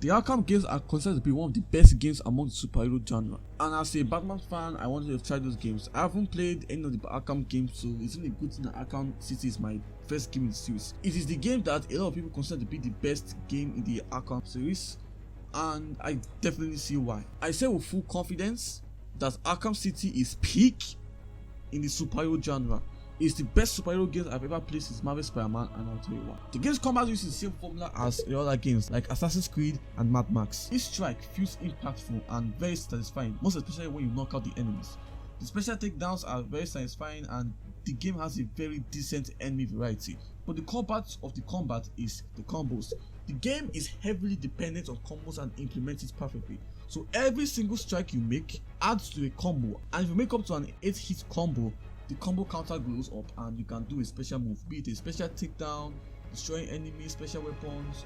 The Arkham games are considered to be one of the best games among the superhero genre, and as a Batman fan, I wanted to try those games. I haven't played any of the Arkham games, so it's really good thing that Arkham City is my first game in the series. It is the game that a lot of people consider to be the best game in the Arkham series, and I definitely see why. I say with full confidence that Arkham City is peak in the superhero genre. It's the best superhero games I've ever played since Marvel Spider-Man, and I'll tell you why. The game's combat uses the same formula as the other games like Assassin's Creed and Mad Max. Each strike feels impactful and very satisfying, most especially when you knock out the enemies. The special takedowns are very satisfying, and the game has a very decent enemy variety. But the core part of the combat is the combos. The game is heavily dependent on combos and implements it perfectly. So every single strike you make adds to a combo, and if you make up to an 8-hit combo, the combo counter goes up and you can do a special move, be it a special takedown, destroying enemies, special weapons,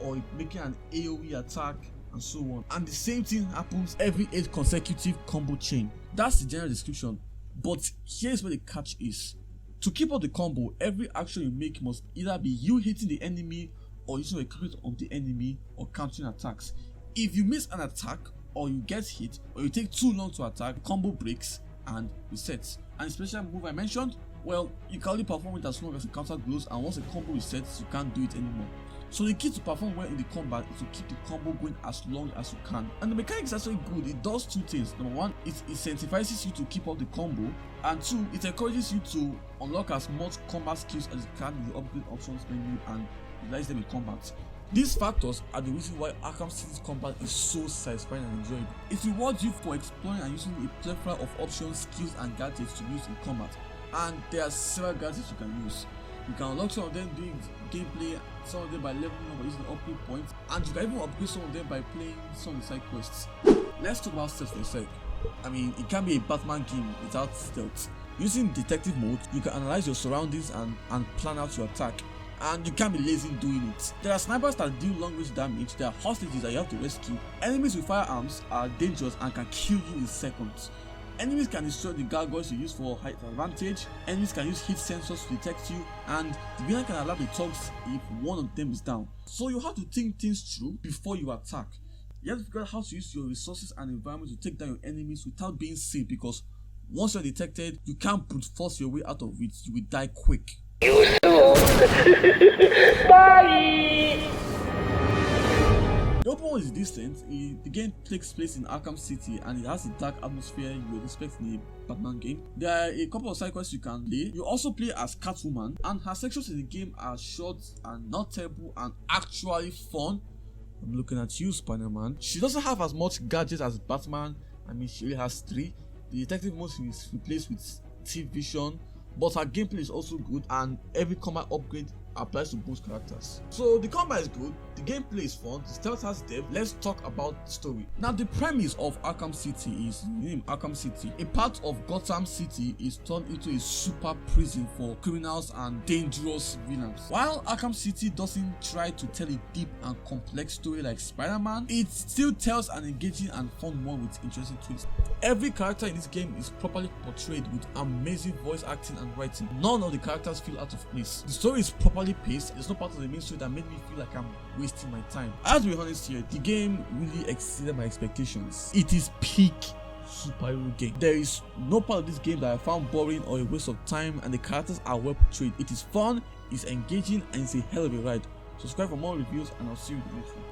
or making an AoE attack, and so on. And the same thing happens every 8 consecutive combo chain. That's the general description, but here's where the catch is. To keep up the combo, every action you make must either be you hitting the enemy or using equipment of the enemy or countering attacks. If you miss an attack, or you get hit, or you take too long to attack, the combo breaks and resets. And the special move I mentioned, well, you can only perform it as long as the counter glows, and once a combo resets, you can't do it anymore. So the key to perform well in the combat is to keep the combo going as long as you can. And the mechanics are actually good. It does two things. Number one, it incentivizes you to keep up the combo, and two, it encourages you to unlock as much combat skills as you can in the upgrade options menu and utilize them in combat. These factors are the reason why Arkham City's combat is so satisfying and enjoyable. It rewards you for exploring and using a plethora of options, skills and gadgets to use in combat, and there are several gadgets you can use. You can unlock some of them doing gameplay, some of them by leveling up or using upgrade points, and you can even upgrade some of them by playing some of the side quests. Let's talk about stealth for a sec. I mean, it can be a Batman game without stealth. Using detective mode, you can analyze your surroundings and plan out your attack, and you can't be lazy in doing it. There are snipers that deal long range damage, there are hostages that you have to rescue, enemies with firearms are dangerous and can kill you in seconds. Enemies can destroy the gargoyles you use for height advantage, enemies can use hit sensors to detect you, and the villain can allow the thugs if one of them is down. So you have to think things through before you attack. You have to figure out how to use your resources and environment to take down your enemies without being seen, because once you're detected, you can't brute force your way out of it, you will die quick. Bye! The open world is decent. The game takes place in Arkham City and it has the dark atmosphere you would expect in a Batman game. There are a couple of side quests you can play. You also play as Catwoman, and her sections in the game are short and not terrible and actually fun. I'm looking at you, Spider-Man. She doesn't have as much gadgets as Batman. I mean, she only has 3. The detective mode is replaced with T-Vision, but her gameplay is also good, and every combat upgrade applies to both characters. So the combat is good, the gameplay is fun, the stealth has depth. Let's talk about the story. Now, the premise of Arkham City is named Arkham City. A part of Gotham City is turned into a super prison for criminals and dangerous villains. While Arkham City doesn't try to tell a deep and complex story like Spider-Man, it still tells an engaging and fun one with interesting twists. Every character in this game is properly portrayed with amazing voice acting and writing. None of the characters feel out of place. The story is properly paced. There's no part of the main story that made me feel like I'm wasting my time. I have to be honest here, the game really exceeded my expectations. It is peak superhero game. There is no part of this game that I found boring or a waste of time, and the characters are well portrayed. It is fun, it's engaging, and it's a hell of a ride. Subscribe for more reviews, and I'll see you in the next one.